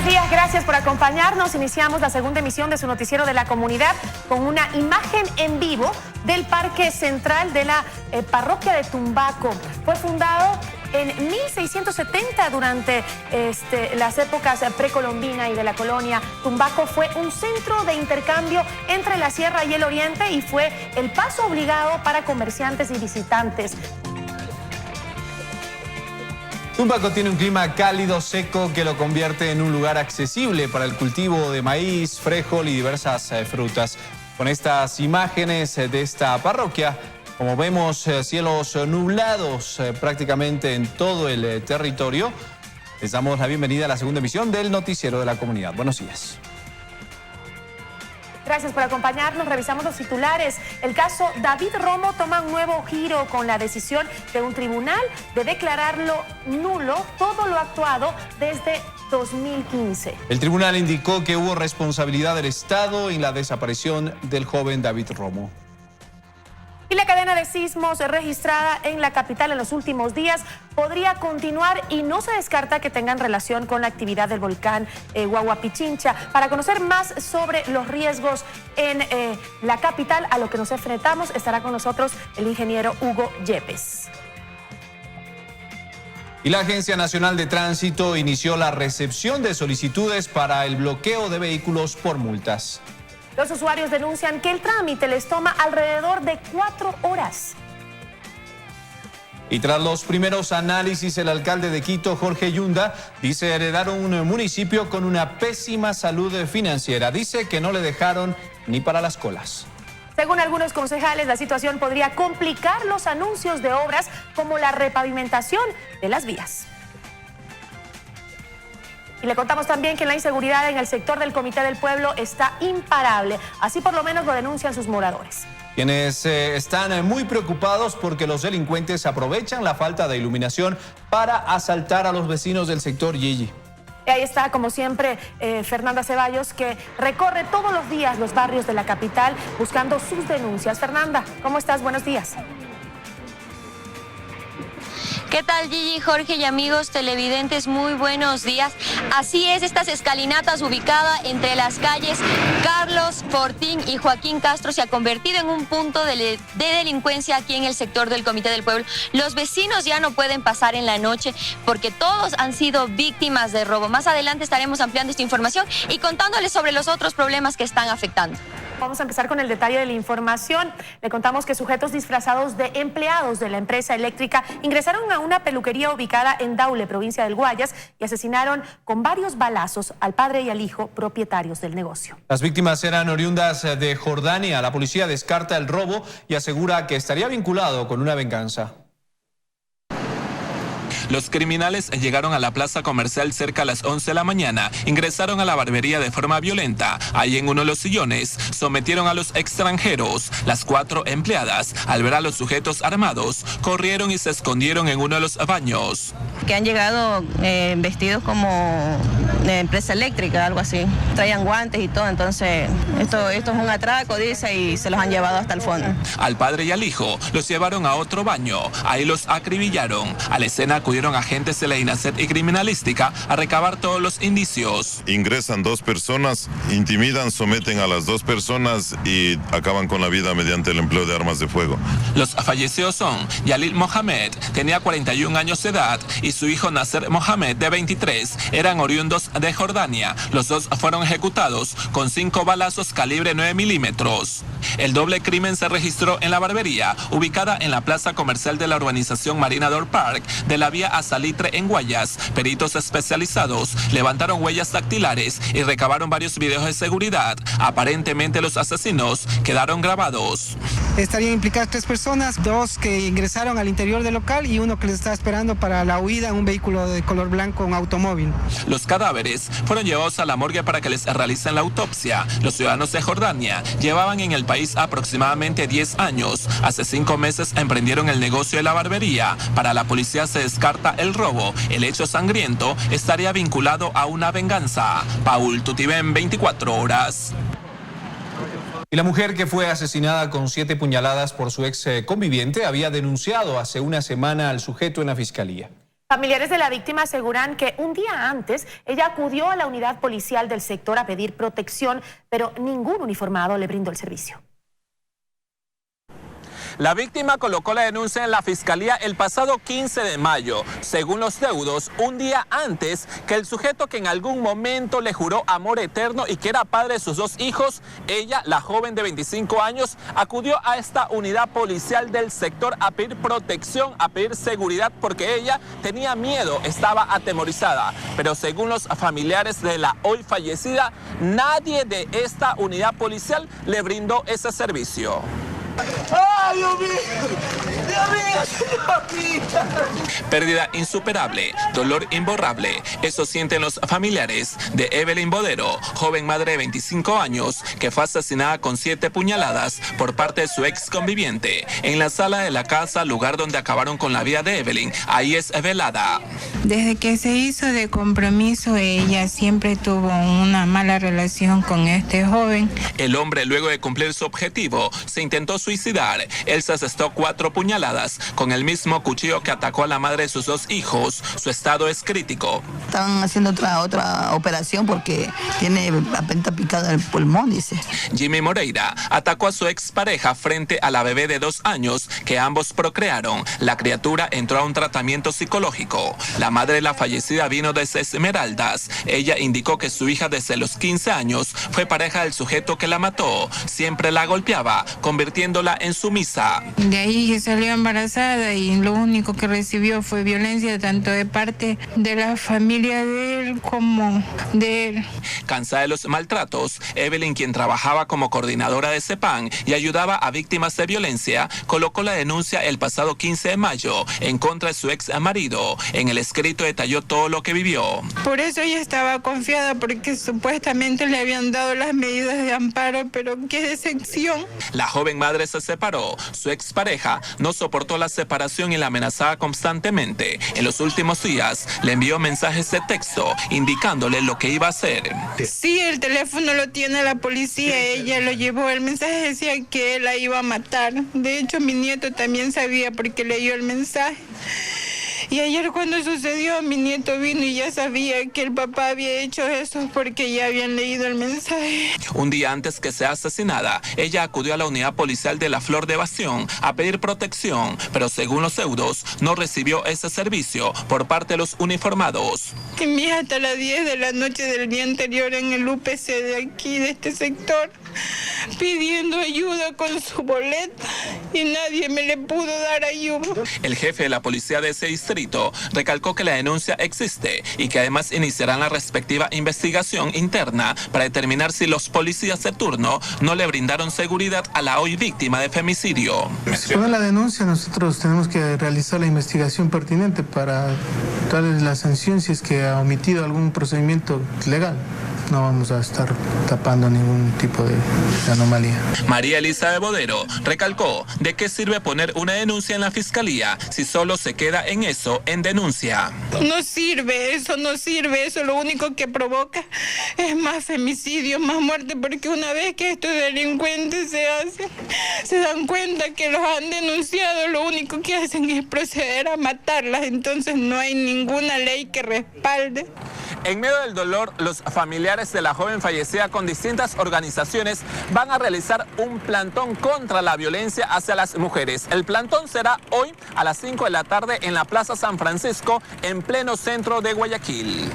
Buenos días, gracias por acompañarnos. Iniciamos la segunda emisión de su noticiero de la comunidad con una imagen en vivo del Parque Central de la parroquia de Tumbaco. Fue fundado en 1670 durante las épocas precolombina y de la colonia. Tumbaco fue un centro de intercambio entre la sierra y el oriente y fue el paso obligado para comerciantes y visitantes. Tumbaco tiene un clima cálido, seco, que lo convierte en un lugar accesible para el cultivo de maíz, frijol y diversas frutas. Con estas imágenes de esta parroquia, como vemos cielos nublados prácticamente en todo el territorio, les damos la bienvenida a la segunda emisión del noticiero de la comunidad. Buenos días. Gracias por acompañarnos. Revisamos los titulares. El caso David Romo toma un nuevo giro con la decisión de un tribunal de declararlo nulo todo lo actuado desde 2015. El tribunal indicó que hubo responsabilidad del Estado en la desaparición del joven David Romo. Y la cadena de sismos registrada en la capital en los últimos días podría continuar y no se descarta que tengan relación con la actividad del volcán Huayllapichincha. Para conocer más sobre los riesgos en la capital a lo que nos enfrentamos, estará con nosotros el ingeniero Hugo Yepes. Y la Agencia Nacional de Tránsito inició la recepción de solicitudes para el bloqueo de vehículos por multas. Los usuarios denuncian que el trámite les toma alrededor de 4 horas. Y tras los primeros análisis, el alcalde de Quito, Jorge Yunda, dice heredar un municipio con una pésima salud financiera. Dice que no le dejaron ni para las colas. Según algunos concejales, la situación podría complicar los anuncios de obras como la repavimentación de las vías. Y le contamos también que la inseguridad en el sector del Comité del Pueblo está imparable. Así por lo menos lo denuncian sus moradores. Quienes están muy preocupados porque los delincuentes aprovechan la falta de iluminación para asaltar a los vecinos del sector Yeye. Y ahí está, como siempre, Fernanda Ceballos, que recorre todos los días los barrios de la capital buscando sus denuncias. Fernanda, ¿cómo estás? Buenos días. ¿Qué tal, Gigi, Jorge y amigos televidentes? Muy buenos días. Así es, estas escalinatas ubicadas entre las calles Carlos Fortín y Joaquín Castro se ha convertido en un punto de delincuencia aquí en el sector del Comité del Pueblo. Los vecinos ya no pueden pasar en la noche porque todos han sido víctimas de robo. Más adelante estaremos ampliando esta información y contándoles sobre los otros problemas que están afectando. Vamos a empezar con el detalle de la información. Le contamos que sujetos disfrazados de empleados de la empresa eléctrica ingresaron a una peluquería ubicada en Daule, provincia del Guayas, y asesinaron con varios balazos al padre y al hijo propietarios del negocio. Las víctimas eran oriundas de Jordania. La policía descarta el robo y asegura que estaría vinculado con una venganza. Los criminales llegaron a la plaza comercial cerca a las 11 de la mañana, ingresaron a la barbería de forma violenta. Ahí en uno de los sillones sometieron a los extranjeros. Las 4 empleadas, al ver a los sujetos armados, corrieron y se escondieron en uno de los baños. Que han llegado vestidos como empresa eléctrica, algo así. Traían guantes y todo, entonces esto es un atraco, dice, y se los han llevado hasta el fondo. Al padre y al hijo los llevaron a otro baño. Ahí los acribillaron. A la escena acudieron agentes de la INACET y criminalística a recabar todos los indicios. Ingresan 2 personas, intimidan, someten a las 2 personas y acaban con la vida mediante el empleo de armas de fuego. Los fallecidos son Yalil Mohamed, tenía 41 años de edad, y su hijo Nasser Mohamed, de 23, eran oriundos de Jordania. Los 2 fueron ejecutados con 5 balazos calibre 9 milímetros. El doble crimen se registró en la barbería, ubicada en la plaza comercial de la urbanización Marinador Park, de la vía a Salitre en Guayas. Peritos especializados levantaron huellas dactilares y recabaron varios videos de seguridad. Aparentemente los asesinos quedaron grabados. Estarían implicadas 3 personas, 2 que ingresaron al interior del local y 1 que les estaba esperando para la huida en un vehículo de color blanco, un automóvil. Los cadáveres fueron llevados a la morgue para que les realicen la autopsia. Los ciudadanos de Jordania llevaban en el país aproximadamente 10 años. Hace 5 meses emprendieron el negocio de la barbería. Para la policía se descarta el robo. El hecho sangriento estaría vinculado a una venganza. Paul Tutibén, 24 horas. Y la mujer que fue asesinada con 7 puñaladas por su ex conviviente había denunciado hace una semana al sujeto en la fiscalía. Familiares de la víctima aseguran que un día antes ella acudió a la unidad policial del sector a pedir protección, pero ningún uniformado le brindó el servicio. La víctima colocó la denuncia en la fiscalía el pasado 15 de mayo. Según los deudos, un día antes que el sujeto que en algún momento le juró amor eterno y que era padre de sus 2 hijos, ella, la joven de 25 años, acudió a esta unidad policial del sector a pedir protección, a pedir seguridad, porque ella tenía miedo, estaba atemorizada. Pero según los familiares de la hoy fallecida, nadie de esta unidad policial le brindó ese servicio. ¡Ay, Dios mío! ¡Dios mío! Pérdida insuperable, dolor imborrable. Eso sienten los familiares de Evelyn Bodero, joven madre de 25 años, que fue asesinada con 7 puñaladas por parte de su ex conviviente. En la sala de la casa, lugar donde acabaron con la vida de Evelyn, ahí es velada. Desde que se hizo de compromiso, ella siempre tuvo una mala relación con este joven. El hombre, luego de cumplir su objetivo, se intentó suicidar. Él se asestó 4 puñaladas con el mismo cuchillo que atacó a la madre de sus 2 hijos. Su estado es crítico. Estaban haciendo otra operación porque tiene apenas picada el pulmón, dice. Jimmy Moreira atacó a su expareja frente a la bebé de 2 años que ambos procrearon. La criatura entró a un tratamiento psicológico. La madre de la fallecida vino desde Esmeraldas. Ella indicó que su hija desde los 15 años fue pareja del sujeto que la mató. Siempre la golpeaba, convirtiéndola en sumisa. De ahí salió embarazada y lo único que recibió fue violencia tanto de parte de la familia de él como de él. Cansada de los maltratos, Evelyn, quien trabajaba como coordinadora de CEPAN y ayudaba a víctimas de violencia, colocó la denuncia el pasado 15 de mayo en contra de su ex marido. En el escrito detalló todo lo que vivió. Por eso ella estaba confiada porque supuestamente le habían dado las medidas de amparo, pero qué decepción. La joven madre se separó. Su expareja no soportó la separación y la amenazaba constantemente. En los últimos días le envió mensajes de texto indicándole lo que iba a hacer. Sí, el teléfono lo tiene la policía, ella lo llevó. El mensaje decía que él la iba a matar. De hecho, mi nieto también sabía porque leyó el mensaje. Y ayer cuando sucedió, mi nieto vino y ya sabía que el papá había hecho eso porque ya habían leído el mensaje. Un día antes que sea asesinada, ella acudió a la unidad policial de la Flor de Bastión a pedir protección, pero según los deudos, no recibió ese servicio por parte de los uniformados. Y mi hija hasta las 10 de la noche del día anterior en el UPC de aquí, de este sector, pidiendo ayuda con su boleta y nadie me le pudo dar ayuda. El jefe de la policía de ese distrito recalcó que la denuncia existe y que además iniciarán la respectiva investigación interna para determinar si los policías de turno no le brindaron seguridad a la hoy víctima de femicidio. Con la denuncia nosotros tenemos que realizar la investigación pertinente para darle la sanción si es que ha omitido algún procedimiento legal. No vamos a estar tapando ningún tipo de anomalía. María Elisa Bodero recalcó de qué sirve poner una denuncia en la fiscalía si solo se queda en eso, en denuncia. No sirve, eso lo único que provoca es más femicidio, más muerte, porque una vez que estos delincuentes se dan cuenta que los han denunciado, lo único que hacen es proceder a matarlas, entonces no hay ninguna ley que respalde. En medio del dolor, los familiares de la joven fallecida con distintas organizaciones van a realizar un plantón contra la violencia hacia las mujeres. El plantón será hoy a las 5 de la tarde en la Plaza San Francisco, en pleno centro de Guayaquil.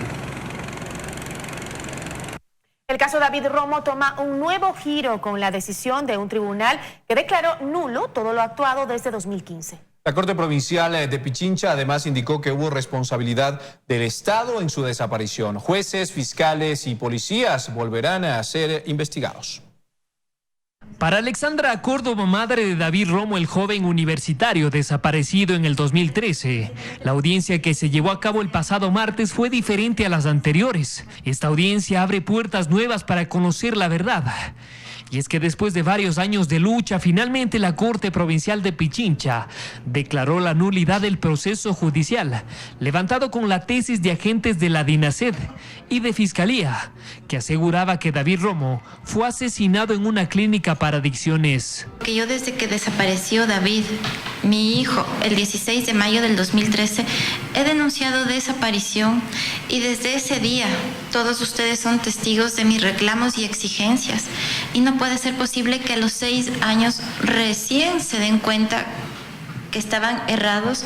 El caso David Romo toma un nuevo giro con la decisión de un tribunal que declaró nulo todo lo actuado desde 2015. La Corte Provincial de Pichincha además indicó que hubo responsabilidad del Estado en su desaparición. Jueces, fiscales y policías volverán a ser investigados. Para Alexandra Córdoba, madre de David Romo, el joven universitario desaparecido en el 2013, la audiencia que se llevó a cabo el pasado martes fue diferente a las anteriores. Esta audiencia abre puertas nuevas para conocer la verdad. Y es que después de varios años de lucha, finalmente la Corte Provincial de Pichincha declaró la nulidad del proceso judicial, levantado con la tesis de agentes de la DINASED y de Fiscalía, que aseguraba que David Romo fue asesinado en una clínica para adicciones. Que yo desde que desapareció David, mi hijo, el 16 de mayo del 2013, he denunciado denunciado desaparición y desde ese día todos ustedes son testigos de mis reclamos y exigencias. Y no puede ser posible que a los 6 años recién se den cuenta que estaban errados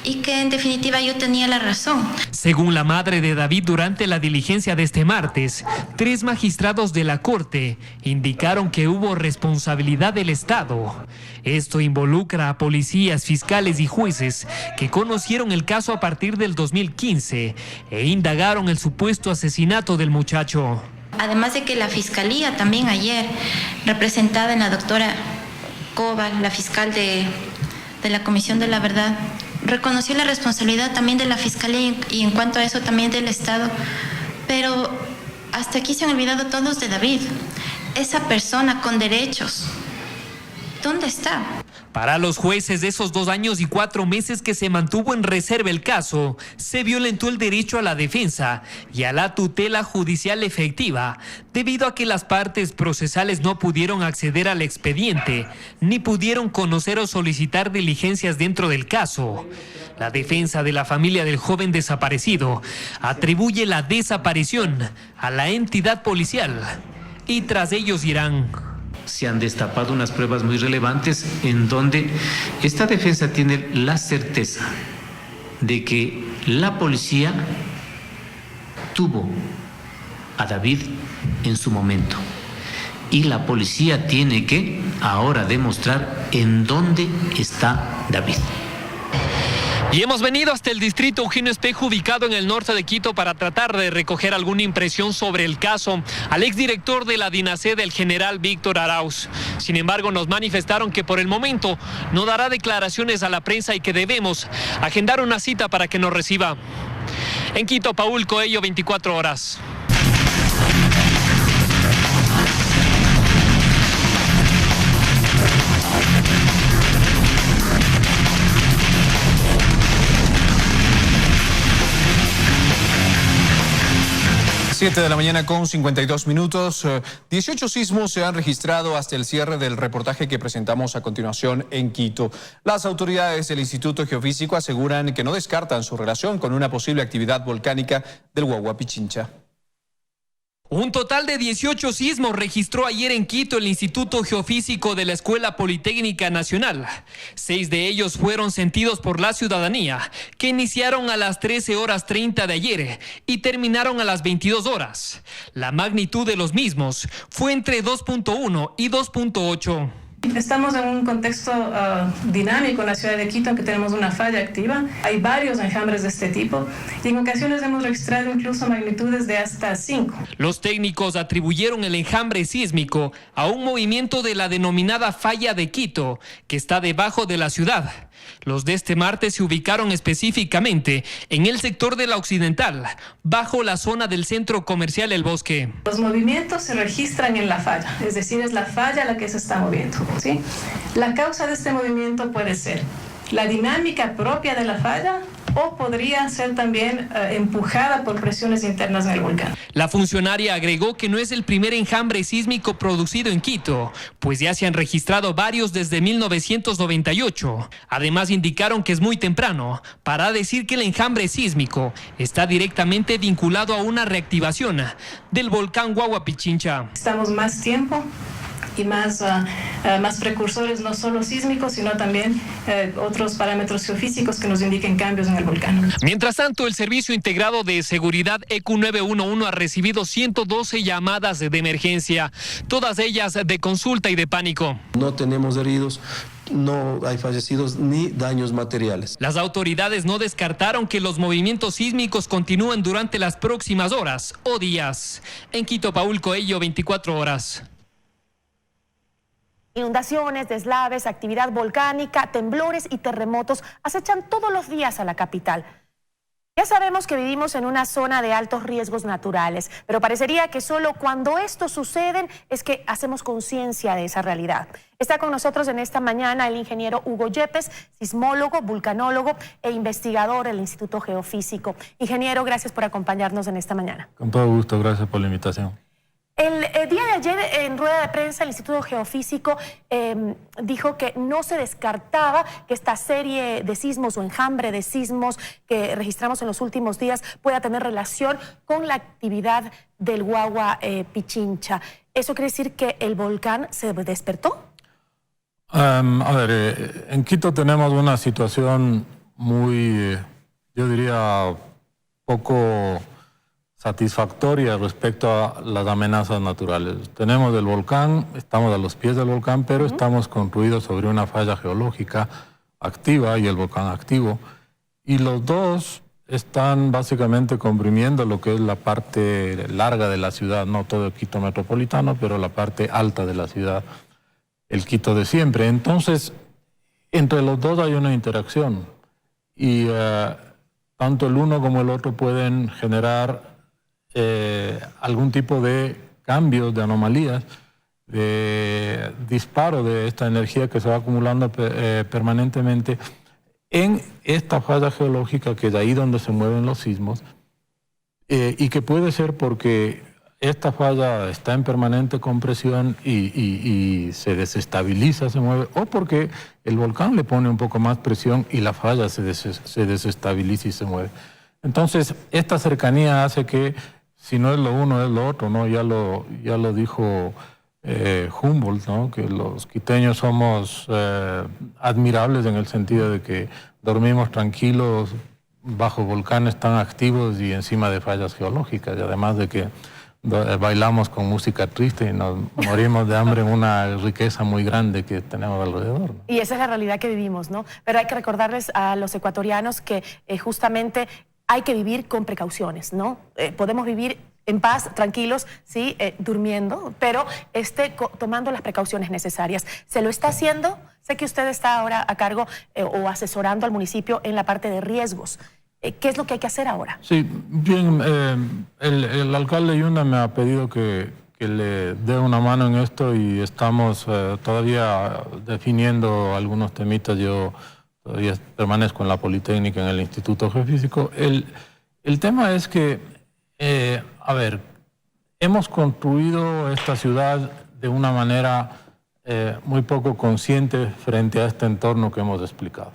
y que en definitiva yo tenía la razón. Según la madre de David, durante la diligencia de este martes, 3 magistrados de la Corte indicaron que hubo responsabilidad del Estado. Esto involucra a policías, fiscales y jueces que conocieron el caso a partir del 2015 e indagaron el supuesto asesinato del muchacho. Además de que la Fiscalía también ayer, representada en la doctora Cobal, la fiscal de la Comisión de la Verdad, reconoció la responsabilidad también de la Fiscalía y en cuanto a eso también del Estado. Pero hasta aquí se han olvidado todos de David, esa persona con derechos. ¿Dónde está? Para los jueces, de esos 2 años y 4 meses que se mantuvo en reserva el caso, se violentó el derecho a la defensa y a la tutela judicial efectiva, debido a que las partes procesales no pudieron acceder al expediente, ni pudieron conocer o solicitar diligencias dentro del caso. La defensa de la familia del joven desaparecido atribuye la desaparición a la entidad policial y tras ellos irán. Se han destapado unas pruebas muy relevantes en donde esta defensa tiene la certeza de que la policía tuvo a David en su momento y la policía tiene que ahora demostrar en dónde está David. Y hemos venido hasta el distrito Eugenio Espejo, ubicado en el norte de Quito, para tratar de recoger alguna impresión sobre el caso al exdirector de la DINASED, el general Víctor Arauz. Sin embargo, nos manifestaron que por el momento no dará declaraciones a la prensa y que debemos agendar una cita para que nos reciba. En Quito, Paul Coello, 24 horas. 7 de la mañana con 52 minutos. 18 sismos se han registrado hasta el cierre del reportaje que presentamos a continuación en Quito. Las autoridades del Instituto Geofísico aseguran que no descartan su relación con una posible actividad volcánica del Guagua Pichincha. Un total de 18 sismos registró ayer en Quito el Instituto Geofísico de la Escuela Politécnica Nacional. 6 de ellos fueron sentidos por la ciudadanía, que iniciaron a las 13:30 de ayer y terminaron a las 22 horas. La magnitud de los mismos fue entre 2.1 y 2.8. Estamos en un contexto dinámico en la ciudad de Quito, en que tenemos una falla activa. Hay varios enjambres de este tipo y en ocasiones hemos registrado incluso magnitudes de hasta 5. Los técnicos atribuyeron el enjambre sísmico a un movimiento de la denominada falla de Quito, que está debajo de la ciudad. Los de este martes se ubicaron específicamente en el sector de la Occidental, bajo la zona del centro comercial El Bosque. Los movimientos se registran en la falla, es decir, es la falla la que se está moviendo, ¿sí? La causa de este movimiento puede ser la dinámica propia de la falla o podría ser también empujada por presiones internas en el volcán. La funcionaria agregó que no es el primer enjambre sísmico producido en Quito, pues ya se han registrado varios desde 1998. Además, indicaron que es muy temprano para decir que el enjambre sísmico está directamente vinculado a una reactivación del volcán Guagua Pichincha. Estamos más tiempo y más precursores, no solo sísmicos, sino también otros parámetros geofísicos que nos indiquen cambios en el volcán. Mientras tanto, el Servicio Integrado de Seguridad EQ 911 ha recibido 112 llamadas de emergencia, todas ellas de consulta y de pánico. No tenemos heridos, no hay fallecidos ni daños materiales. Las autoridades no descartaron que los movimientos sísmicos continúen durante las próximas horas o días. En Quito, Paul Coello, 24 horas. Inundaciones, deslaves, actividad volcánica, temblores y terremotos acechan todos los días a la capital. Ya sabemos que vivimos en una zona de altos riesgos naturales, pero parecería que solo cuando estos suceden es que hacemos conciencia de esa realidad. Está con nosotros en esta mañana el ingeniero Hugo Yepes, sismólogo, vulcanólogo e investigador del Instituto Geofísico. Ingeniero, gracias por acompañarnos en esta mañana. Con todo gusto, gracias por la invitación. El día de ayer, en rueda de prensa, el Instituto Geofísico dijo que no se descartaba que esta serie de sismos o enjambre de sismos que registramos en los últimos días pueda tener relación con la actividad del Guagua Pichincha. ¿Eso quiere decir que el volcán se despertó? En Quito tenemos una situación muy, yo diría, poco satisfactoria respecto a las amenazas naturales. Tenemos el volcán, estamos a los pies del volcán, pero estamos construidos sobre una falla geológica activa y el volcán activo. Y los dos están básicamente comprimiendo lo que es la parte larga de la ciudad, no todo el Quito metropolitano, pero la parte alta de la ciudad, el Quito de siempre. Entonces, entre los dos hay una interacción y tanto el uno como el otro pueden generar algún tipo de cambios, de anomalías, de disparo de esta energía que se va acumulando permanentemente en esta falla geológica, que es ahí donde se mueven los sismos, y que puede ser porque esta falla está en permanente compresión y se desestabiliza, se mueve, o porque el volcán le pone un poco más presión y la falla se desestabiliza y se mueve. Entonces, esta cercanía hace que, si no es lo uno, es lo otro, ¿no? Ya lo dijo Humboldt, ¿no? Que los quiteños somos admirables en el sentido de que dormimos tranquilos bajo volcanes tan activos y encima de fallas geológicas, y además de que bailamos con música triste y nos morimos de hambre en una riqueza muy grande que tenemos alrededor, ¿no? Y esa es la realidad que vivimos, ¿no? Pero hay que recordarles a los ecuatorianos que justamente hay que vivir con precauciones, ¿no? Podemos vivir en paz, tranquilos, sí, durmiendo, pero tomando las precauciones necesarias. ¿Se lo está haciendo? Sé que usted está ahora a cargo o asesorando al municipio en la parte de riesgos. ¿Qué es lo que hay que hacer ahora? Sí, bien, el alcalde Yunda me ha pedido que le dé una mano en esto y estamos todavía definiendo algunos temitas. Yo todavía permanezco en la Politécnica, en el Instituto Geofísico. El tema es que, hemos construido esta ciudad de una manera muy poco consciente frente a este entorno que hemos explicado,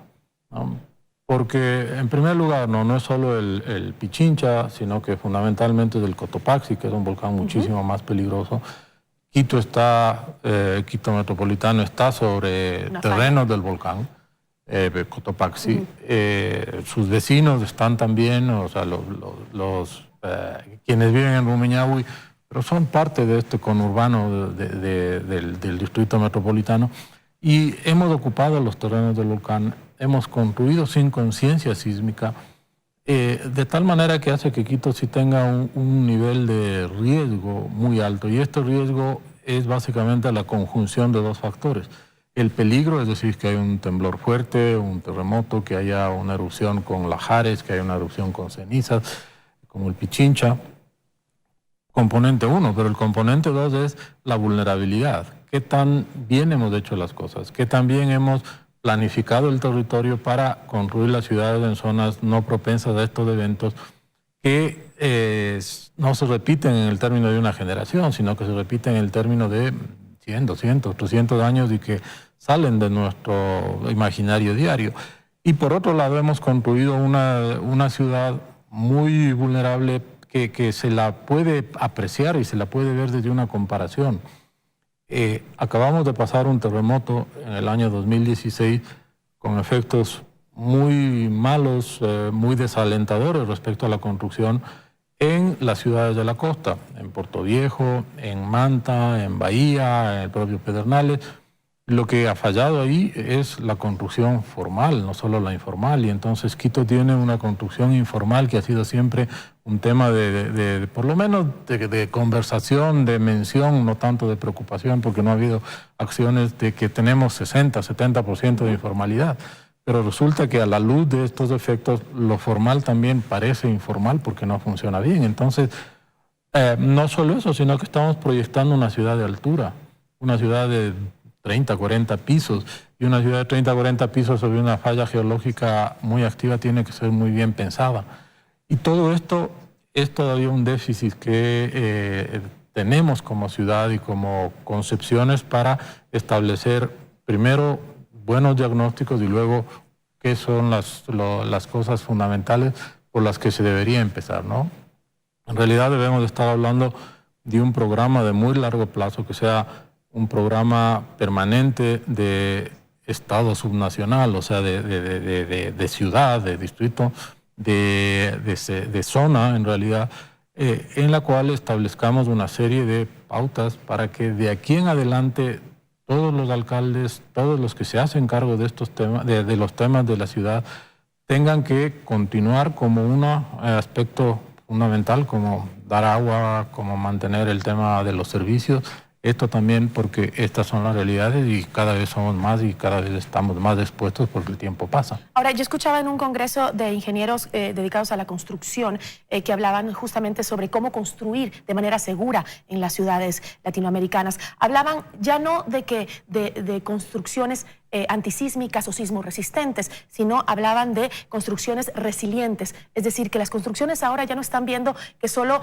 ¿no? Porque, en primer lugar, no es solo el Pichincha, sino que fundamentalmente es el Cotopaxi, que es un volcán muchísimo más peligroso. Quito metropolitano está sobre terrenos del volcán Cotopaxi. Sus vecinos están también, o sea, quienes viven en Rumiñahui, pero son parte de este conurbano del distrito metropolitano. Y hemos ocupado los terrenos del volcán, hemos construido sin conciencia sísmica, de tal manera que hace que Quito sí tenga un nivel de riesgo muy alto. Y este riesgo es básicamente la conjunción de dos factores. El peligro, es decir, que hay un temblor fuerte, un terremoto, que haya una erupción con lahares, que haya una erupción con cenizas, como el Pichincha. Componente 1, pero el componente 2 es la vulnerabilidad. ¿Qué tan bien hemos hecho las cosas? ¿Qué tan bien hemos planificado el territorio para construir las ciudades en zonas no propensas a estos eventos que no se repiten en el término de una generación, sino que se repiten en el término de 100, 200, 300 años y que salen de nuestro imaginario diario? Y por otro lado hemos construido una ciudad muy vulnerable que se la puede apreciar y se la puede ver desde una comparación. Acabamos de pasar un terremoto en el año 2016 con efectos muy malos, muy desalentadores respecto a la construcción en las ciudades de la costa, en Puerto Viejo, en Manta, en Bahía, en el propio Pedernales. Lo que ha fallado ahí es la construcción formal, no solo la informal, y entonces Quito tiene una construcción informal que ha sido siempre un tema por lo menos de conversación, de mención, no tanto de preocupación, porque no ha habido acciones de que tenemos 60, 70% de informalidad. Pero resulta que a la luz de estos efectos, lo formal también parece informal porque no funciona bien. Entonces, no solo eso, sino que estamos proyectando una ciudad de altura, una ciudad de 30, 40 pisos, y una ciudad de 30, 40 pisos sobre una falla geológica muy activa tiene que ser muy bien pensada. Y todo esto es todavía un déficit que tenemos como ciudad y como concepciones para establecer primero buenos diagnósticos y luego qué son las cosas fundamentales por las que se debería empezar, ¿no? En realidad debemos estar hablando de un programa de muy largo plazo, que sea un programa permanente de estado subnacional, o sea, de ciudad, de distrito, de zona en realidad, en la cual establezcamos una serie de pautas para que de aquí en adelante todos los alcaldes, todos los que se hacen cargo de estos temas, de los temas de la ciudad, tengan que continuar como un aspecto fundamental, como dar agua, como mantener el tema de los servicios. Esto también porque estas son las realidades y cada vez somos más y cada vez estamos más expuestos porque el tiempo pasa. Ahora, yo escuchaba en un congreso de ingenieros dedicados a la construcción que hablaban justamente sobre cómo construir de manera segura en las ciudades latinoamericanas. Hablaban ya no de construcciones antisísmicas o sismoresistentes, sino hablaban de construcciones resilientes. Es decir, que las construcciones ahora ya no están viendo que solo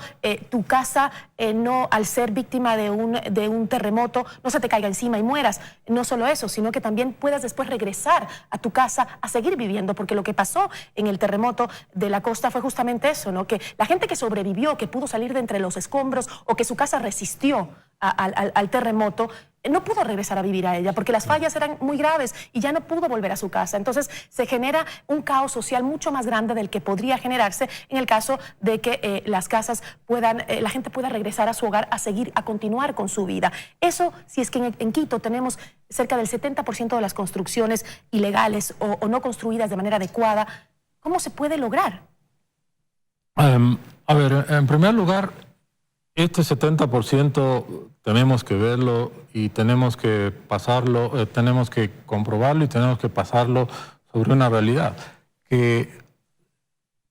tu casa, no al ser víctima de un terremoto, no se te caiga encima y mueras. No solo eso, sino que también puedas después regresar a tu casa a seguir viviendo, porque lo que pasó en el terremoto de la costa fue justamente eso, ¿no? Que la gente que sobrevivió, que pudo salir de entre los escombros o que su casa resistió al terremoto, no pudo regresar a vivir a ella porque las fallas eran muy graves y ya no pudo volver a su casa. Entonces se genera un caos social mucho más grande del que podría generarse en el caso de que las casas puedan, la gente pueda regresar a su hogar a continuar con su vida. Eso, si es que en Quito tenemos cerca del 70% de las construcciones ilegales o no construidas de manera adecuada, ¿cómo se puede lograr? A ver, en primer lugar, este 70% tenemos que verlo y tenemos que pasarlo, tenemos que comprobarlo y tenemos que pasarlo sobre una realidad. Que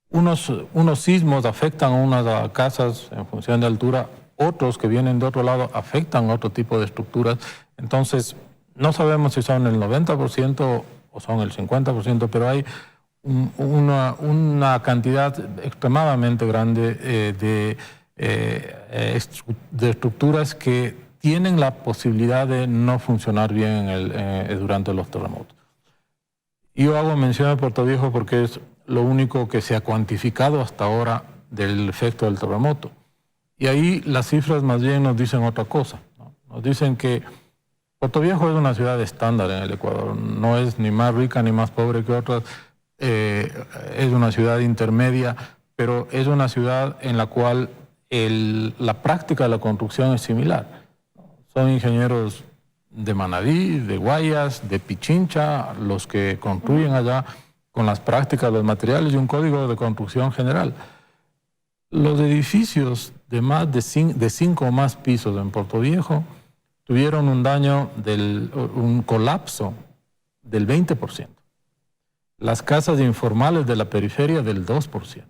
unos sismos afectan a unas casas en función de altura, otros que vienen de otro lado afectan a otro tipo de estructuras. Entonces, no sabemos si son el 90% o son el 50%, pero hay una cantidad extremadamente grande de estructuras que tienen la posibilidad de no funcionar bien durante los terremotos. Yo hago mención de Puerto Viejo porque es lo único que se ha cuantificado hasta ahora del efecto del terremoto. Y ahí las cifras más bien nos dicen otra cosa, ¿no? Nos dicen que Puerto Viejo es una ciudad estándar en el Ecuador, no es ni más rica ni más pobre que otras, es una ciudad intermedia, pero es una ciudad en la cual la práctica de la construcción es similar. Son ingenieros de Manabí, de Guayas, de Pichincha, los que construyen allá con las prácticas, los materiales y un código de construcción general. Los edificios de más de 5 o más pisos en Puerto Viejo tuvieron un daño, un colapso del 20%. Las casas informales de la periferia del 2%.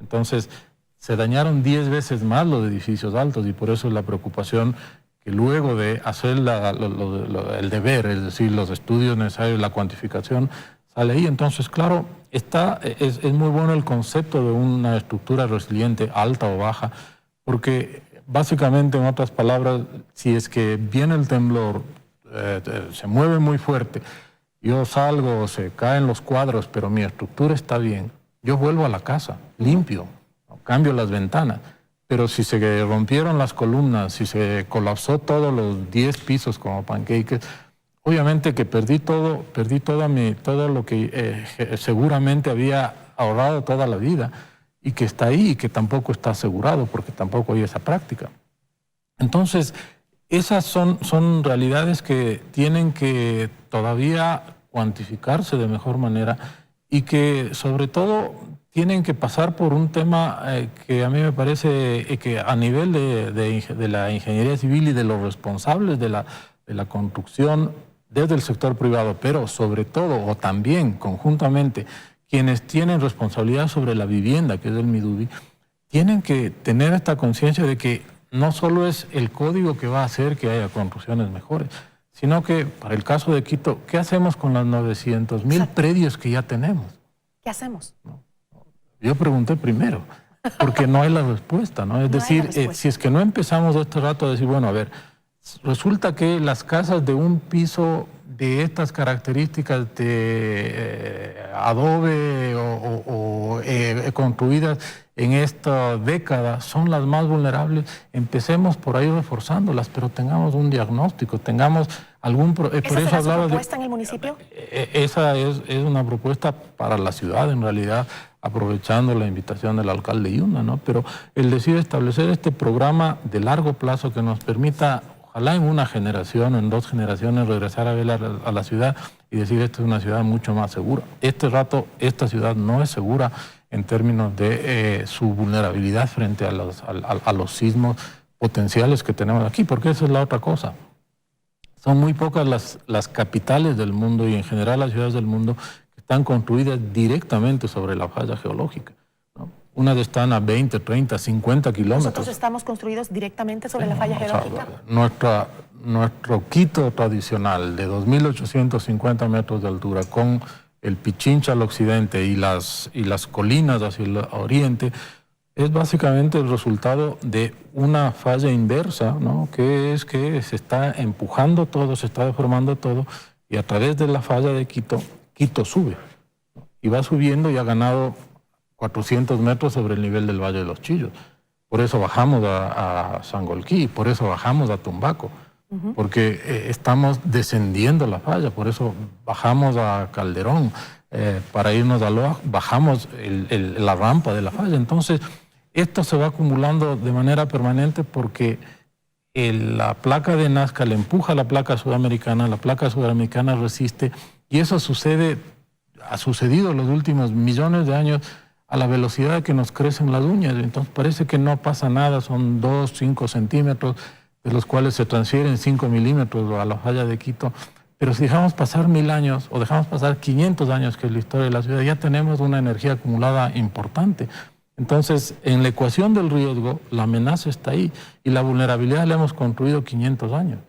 Entonces, se dañaron 10 veces más los edificios altos y por eso es la preocupación que luego de hacer el deber, es decir, los estudios necesarios, la cuantificación, sale ahí. Entonces, claro, es muy bueno el concepto de una estructura resiliente, alta o baja, porque básicamente, en otras palabras, si es que viene el temblor, se mueve muy fuerte, yo salgo, se caen los cuadros, pero mi estructura está bien, yo vuelvo a la casa, limpio, cambio las ventanas, pero si se rompieron las columnas, si se colapsó todos los 10 pisos como pancakes, obviamente que perdí todo lo que seguramente había ahorrado toda la vida y que está ahí y que tampoco está asegurado porque tampoco hay esa práctica. Entonces, esas son realidades que tienen que todavía cuantificarse de mejor manera y que sobre todo tienen que pasar por un tema que a mí me parece que a nivel de la ingeniería civil y de los responsables de la construcción desde el sector privado, pero sobre todo o también conjuntamente quienes tienen responsabilidad sobre la vivienda, que es el MIDUBI, tienen que tener esta conciencia de que no solo es el código que va a hacer que haya construcciones mejores, sino que para el caso de Quito, ¿qué hacemos con los 900,000 predios que ya tenemos? ¿Qué hacemos? Yo pregunté primero. porque no hay la respuesta, ¿no? Es decir, si es que no empezamos este rato a decir, bueno, a ver, resulta que las casas de un piso de estas características de adobe o construidas en esta década son las más vulnerables, empecemos por ahí reforzándolas, pero tengamos un diagnóstico, tengamos algún... ¿Esa será su propuesta en el municipio? Esa es una propuesta para la ciudad, en realidad, aprovechando la invitación del alcalde Yunda, ¿no? Pero el decir establecer este programa de largo plazo que nos permita, ojalá en una generación, en 2 generaciones, regresar a ver a la ciudad y decir, esta es una ciudad mucho más segura. Este rato, esta ciudad no es segura en términos de su vulnerabilidad frente a los sismos potenciales que tenemos aquí, porque esa es la otra cosa. Son muy pocas las capitales del mundo y en general las ciudades del mundo que están construidas directamente sobre la falla geológica, ¿no? Unas están a 20, 30, 50 kilómetros. ¿Nosotros estamos construidos directamente sobre la falla geológica? Nuestro Quito tradicional de 2.850 metros de altura con el Pichincha al occidente y las colinas hacia el oriente, es básicamente el resultado de una falla inversa, ¿no? Que es que se está empujando todo, se está deformando todo, y a través de la falla de Quito, Quito sube, ¿no? Y va subiendo y ha ganado 400 metros sobre el nivel del Valle de los Chillos. Por eso bajamos a Sangolquí, por eso bajamos a Tumbaco, porque estamos descendiendo la falla, por eso bajamos a Calderón, para irnos a Loa, bajamos la rampa de la falla. Entonces, esto se va acumulando de manera permanente porque la placa de Nazca le empuja a la placa sudamericana resiste, y eso ha sucedido en los últimos millones de años a la velocidad que nos crecen las uñas. Entonces parece que no pasa nada, son 2, 5 centímetros, de los cuales se transfieren 5 milímetros a la falla de Quito. Pero si dejamos pasar 1000 años o dejamos pasar 500 años, que es la historia de la ciudad, ya tenemos una energía acumulada importante. Entonces, en la ecuación del riesgo, la amenaza está ahí y la vulnerabilidad la hemos construido 500 años.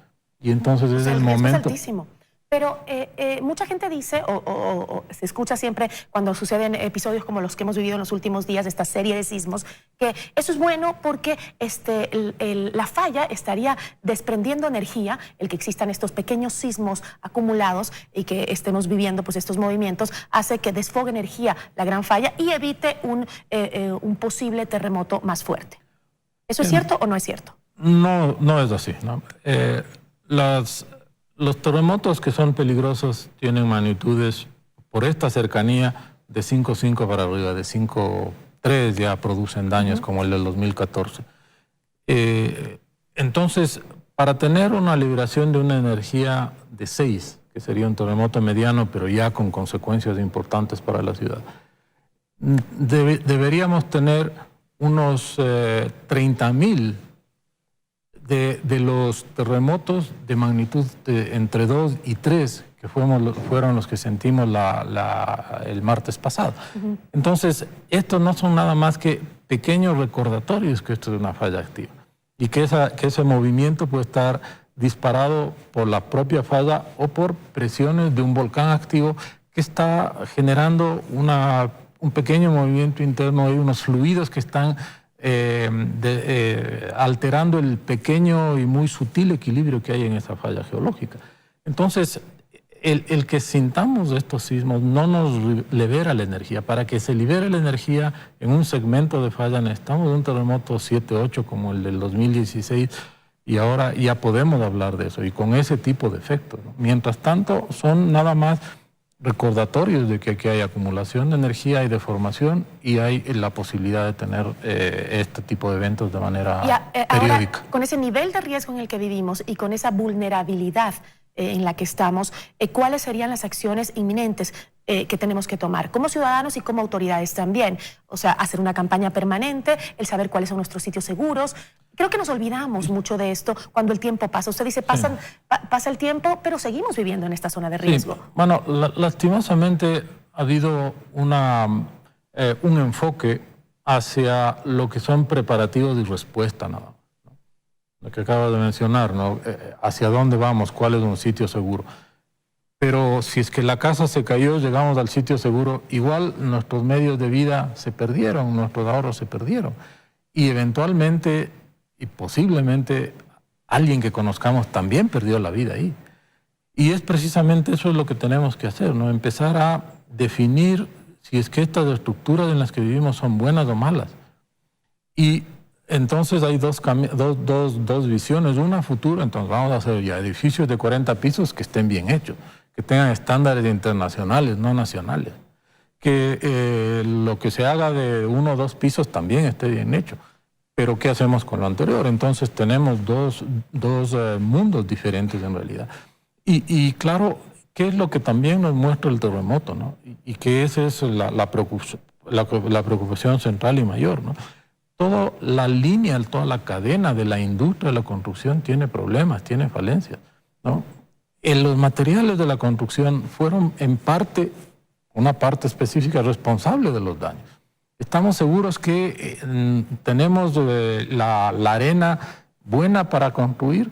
Y entonces es el momento... Es altísimo. Pero mucha gente dice, o se escucha siempre cuando suceden episodios como los que hemos vivido en los últimos días, esta serie de sismos, que eso es bueno porque la falla estaría desprendiendo energía, el que existan estos pequeños sismos acumulados y que estemos viviendo pues estos movimientos, hace que desfogue energía la gran falla y evite un posible terremoto más fuerte. ¿Eso es cierto o no es cierto? No, no es así, ¿no? Los terremotos que son peligrosos tienen magnitudes, por esta cercanía, de 5.5 para arriba, de 5.3 ya producen daños como el del 2014. Entonces, para tener una liberación de una energía de 6, que sería un terremoto mediano, pero ya con consecuencias importantes para la ciudad, deberíamos tener unos 30.000 de los terremotos de magnitud entre 2 y 3, que fueron los que sentimos el martes pasado. Entonces, estos no son nada más que pequeños recordatorios que esto es una falla activa y que ese movimiento puede estar disparado por la propia falla o por presiones de un volcán activo que está generando un pequeño movimiento interno y unos fluidos que están alterando el pequeño y muy sutil equilibrio que hay en esa falla geológica. Entonces, el que sintamos estos sismos no nos libera la energía. Para que se libere la energía en un segmento de falla necesitamos un terremoto 7-8 como el del 2016 y ahora ya podemos hablar de eso y con ese tipo de efectos, ¿no? Mientras tanto, son nada más recordatorios de que aquí hay acumulación de energía, hay deformación y hay la posibilidad de tener este tipo de eventos de manera periódica. Ahora, con ese nivel de riesgo en el que vivimos y con esa vulnerabilidad en la que estamos, ¿cuáles serían las acciones inminentes que tenemos que tomar como ciudadanos y como autoridades también? O sea, hacer una campaña permanente, el saber cuáles son nuestros sitios seguros. Creo que nos olvidamos mucho de esto cuando el tiempo pasa. Usted dice, pasa el tiempo, pero seguimos viviendo en esta zona de riesgo. Sí. Bueno, lastimosamente ha habido un enfoque hacia lo que son preparativos y respuesta, nada. Lo que acaba de mencionar, ¿no? Hacia dónde vamos, cuál es un sitio seguro. Pero si es que la casa se cayó, llegamos al sitio seguro, igual nuestros medios de vida se perdieron, nuestros ahorros se perdieron. Y eventualmente y posiblemente alguien que conozcamos también perdió la vida ahí. Y es precisamente eso es lo que tenemos que hacer, ¿no? Empezar a definir si es que estas estructuras en las que vivimos son buenas o malas. Y entonces hay dos visiones, una futura, entonces vamos a hacer ya edificios de 40 pisos que estén bien hechos, que tengan estándares internacionales, no nacionales. Que lo que se haga de 1 o 2 pisos también esté bien hecho. Pero ¿qué hacemos con lo anterior? Entonces tenemos dos mundos diferentes en realidad. Y claro, ¿qué es lo que también nos muestra el terremoto, ¿no? Y que esa es la preocupación central y mayor, ¿no? Toda la línea, toda la cadena de la industria de la construcción tiene problemas, tiene falencias, ¿no? Los materiales de la construcción fueron en parte, una parte específica responsable de los daños. Estamos seguros que tenemos la arena buena para construir,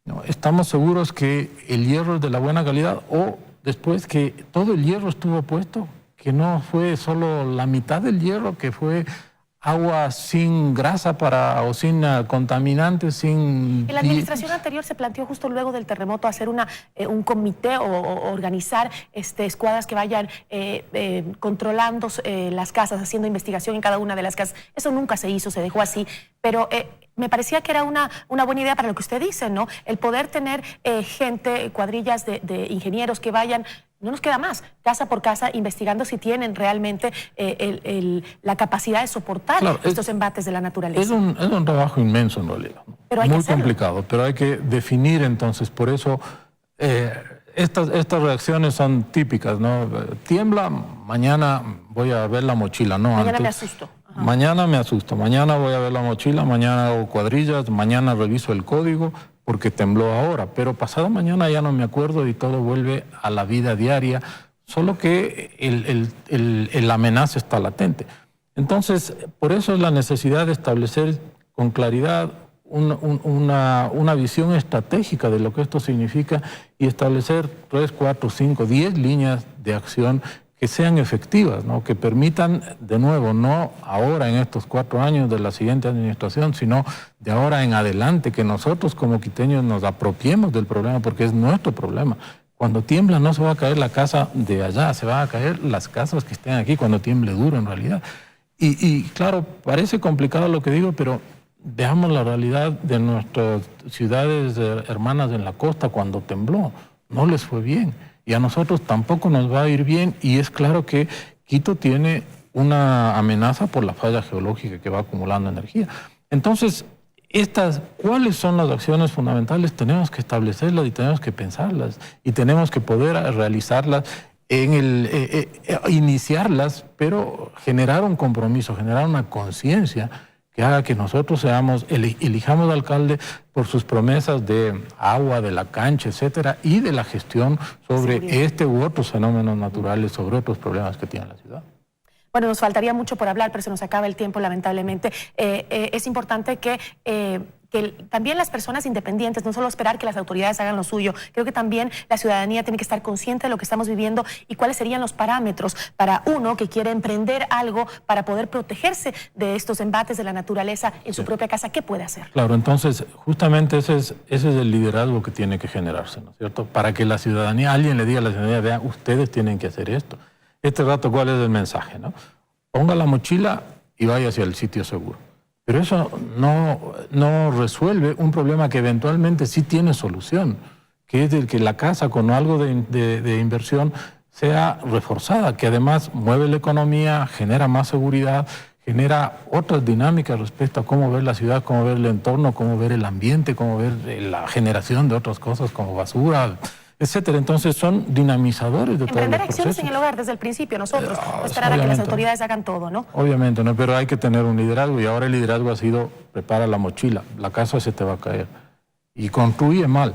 ¿no? Estamos seguros que el hierro es de la buena calidad, o después que todo el hierro estuvo puesto, que no fue solo la mitad del hierro, que fue agua sin grasa o sin contaminantes, sin... En la administración anterior se planteó justo luego del terremoto hacer un comité o organizar escuadras que vayan controlando las casas, haciendo investigación en cada una de las casas. Eso nunca se hizo, se dejó así, pero me parecía que era una buena idea para lo que usted dice, ¿no? El poder tener gente, cuadrillas de ingenieros que vayan... No nos queda más, casa por casa, investigando si tienen realmente la capacidad de soportar estos embates de la naturaleza. Es un trabajo inmenso en realidad, pero muy complicado, pero hay que definir entonces. Por eso estas reacciones son típicas, ¿no? Tiembla, mañana voy a ver la mochila, no mañana antes. Me asusto. Ajá. Mañana me asusto, mañana voy a ver la mochila, mañana hago cuadrillas, mañana reviso el código, porque tembló ahora, pero pasado mañana ya no me acuerdo y todo vuelve a la vida diaria, solo que la amenaza está latente. Entonces, por eso es la necesidad de establecer con claridad una visión estratégica de lo que esto significa y establecer 3, 4, 5, 10 líneas de acción que sean efectivas, ¿no? Que permitan, de nuevo, no ahora en estos 4 años de la siguiente administración, sino de ahora en adelante, que nosotros como quiteños nos apropiemos del problema, porque es nuestro problema. Cuando tiembla no se va a caer la casa de allá, se van a caer las casas que estén aquí cuando tiemble duro en realidad. Y claro, parece complicado lo que digo, pero veamos la realidad de nuestras ciudades hermanas en la costa cuando tembló. No les fue bien. Y a nosotros tampoco nos va a ir bien, y es claro que Quito tiene una amenaza por la falla geológica que va acumulando energía. Entonces, ¿cuáles son las acciones fundamentales? Tenemos que establecerlas y tenemos que pensarlas y tenemos que poder realizarlas, iniciarlas, pero generar un compromiso, generar una conciencia que haga que nosotros elijamos al alcalde por sus promesas de agua, de la cancha, etcétera, y de la gestión sobre este u otros fenómenos naturales, sobre otros problemas que tiene la ciudad. Bueno, nos faltaría mucho por hablar, pero se nos acaba el tiempo, lamentablemente. Es importante que también las personas independientes, no solo esperar que las autoridades hagan lo suyo, creo que también la ciudadanía tiene que estar consciente de lo que estamos viviendo y cuáles serían los parámetros para uno que quiere emprender algo para poder protegerse de estos embates de la naturaleza en su propia casa. ¿Qué puede hacer? Claro, entonces justamente ese es el liderazgo que tiene que generarse, ¿no es cierto? Para que la ciudadanía, alguien le diga a la ciudadanía, vean, ustedes tienen que hacer esto. Este rato, ¿cuál es el mensaje, no? Ponga la mochila y vaya hacia el sitio seguro. Pero eso no resuelve un problema que eventualmente sí tiene solución, que es el que la casa con algo de inversión sea reforzada, que además mueve la economía, genera más seguridad, genera otras dinámicas respecto a cómo ver la ciudad, cómo ver el entorno, cómo ver el ambiente, cómo ver la generación de otras cosas como basura, etcétera. Entonces son dinamizadores de todo el proceso. Emprender acciones en el hogar desde el principio, nosotros, no esperar a que las autoridades hagan todo, ¿no? Obviamente, no, pero hay que tener un liderazgo, y ahora el liderazgo ha sido, prepara la mochila, la casa se te va a caer. Y construye mal,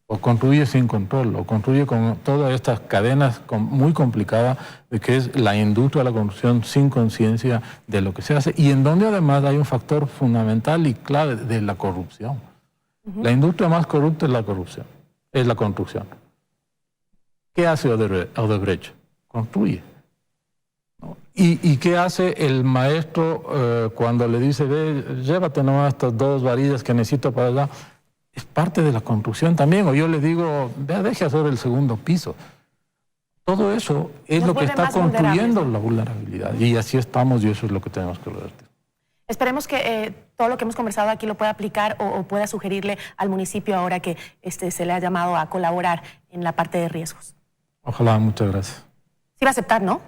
o construye sin control, o construye con todas estas cadenas muy complicadas de que es la industria de la construcción sin conciencia de lo que se hace, y en donde además hay un factor fundamental y clave de la corrupción. La industria más corrupta es la corrupción, es la construcción. ¿Qué hace Odebrecht? Construye. ¿No? ¿Y qué hace el maestro cuando le dice, ve, llévate nomás estas 2 varillas que necesito para allá? Es parte de la construcción también. O yo le digo, vea, deje hacer el 2.º piso. Todo eso es lo que está construyendo la vulnerabilidad. Y así estamos, y eso es lo que tenemos que revertir. Esperemos que todo lo que hemos conversado aquí lo pueda aplicar o pueda sugerirle al municipio ahora que se le ha llamado a colaborar en la parte de riesgos. Ojalá, muchas gracias. Sí va a aceptar, ¿no?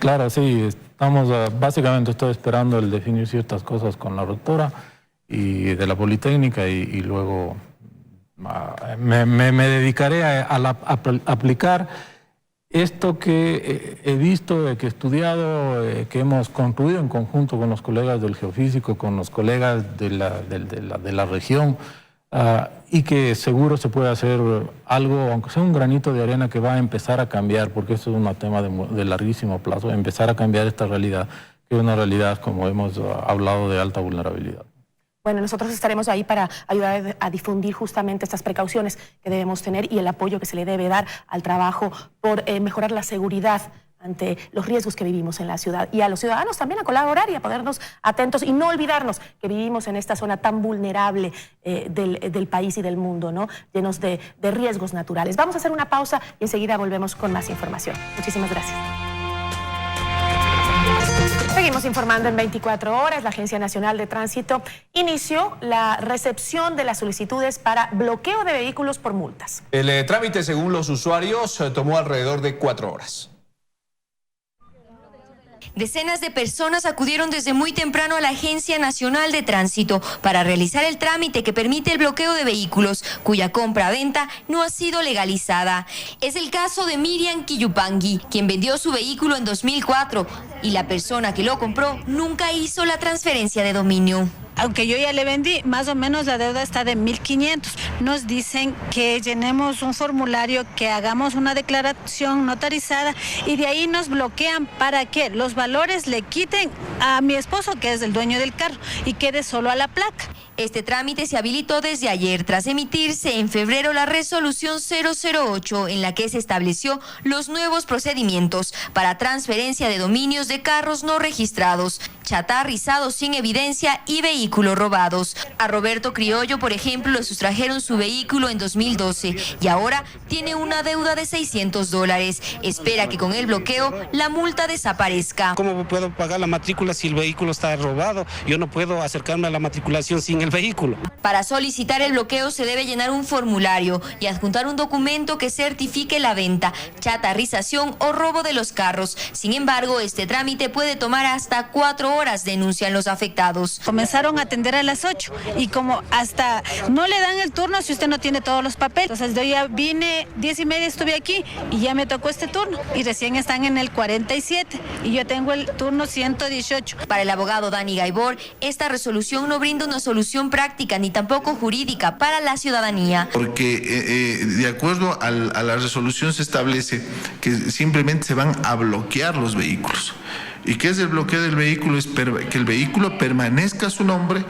Claro, sí. Estamos, básicamente estoy esperando el definir ciertas cosas con la rectora y de la Politécnica y luego me dedicaré a aplicar esto que he visto, que he estudiado, que hemos construido en conjunto con los colegas del geofísico, con los colegas de la región, y que seguro se puede hacer algo, aunque sea un granito de arena, que va a empezar a cambiar, porque esto es un tema de larguísimo plazo, empezar a cambiar esta realidad, que es una realidad, como hemos hablado, de alta vulnerabilidad. Bueno, nosotros estaremos ahí para ayudar a difundir justamente estas precauciones que debemos tener y el apoyo que se le debe dar al trabajo por mejorar la seguridad ante los riesgos que vivimos en la ciudad, y a los ciudadanos también a colaborar y a ponernos atentos y no olvidarnos que vivimos en esta zona tan vulnerable del país y del mundo, ¿no? Llenos de riesgos naturales. Vamos a hacer una pausa y enseguida volvemos con más información. Muchísimas gracias. Seguimos informando en 24 horas. La Agencia Nacional de Tránsito inició la recepción de las solicitudes para bloqueo de vehículos por multas. El trámite, según los usuarios, tomó alrededor de 4 horas. Decenas de personas acudieron desde muy temprano a la Agencia Nacional de Tránsito para realizar el trámite que permite el bloqueo de vehículos cuya compra-venta no ha sido legalizada. Es el caso de Miriam Quillupangui, quien vendió su vehículo en 2004 y la persona que lo compró nunca hizo la transferencia de dominio. Aunque yo ya le vendí, más o menos la deuda está de 1.500. Nos dicen que llenemos un formulario, que hagamos una declaración notarizada y de ahí nos bloquean para que los valores le quiten a mi esposo, que es el dueño del carro, y quede solo a la placa. Este trámite se habilitó desde ayer tras emitirse en febrero la resolución 008 en la que se estableció los nuevos procedimientos para transferencia de dominios de carros no registrados, chatarrizados sin evidencia y vehículos robados. A Roberto Criollo, por ejemplo, le sustrajeron su vehículo en 2012 y ahora tiene una deuda de $600. Espera que con el bloqueo la multa desaparezca. ¿Cómo puedo pagar la matrícula si el vehículo está robado? Yo no puedo acercarme a la matriculación sin el vehículo. Para solicitar el bloqueo se debe llenar un formulario y adjuntar un documento que certifique la venta, chatarrización o robo de los carros. Sin embargo, este trámite puede tomar hasta 4 horas, denuncian los afectados. Comenzaron a atender a las 8 y como hasta no le dan el turno si usted no tiene todos los papeles. Entonces yo ya vine 10:30, estuve aquí y ya me tocó este turno y recién están en el 47 y yo tengo el turno 118. Para el abogado Dani Gaibor, esta resolución no brinda una solución práctica ni tampoco jurídica para la ciudadanía. Porque de acuerdo a la resolución se establece que simplemente se van a bloquear los vehículos. ¿Y qué es el bloqueo del vehículo? Es que el vehículo permanezca a su nombre,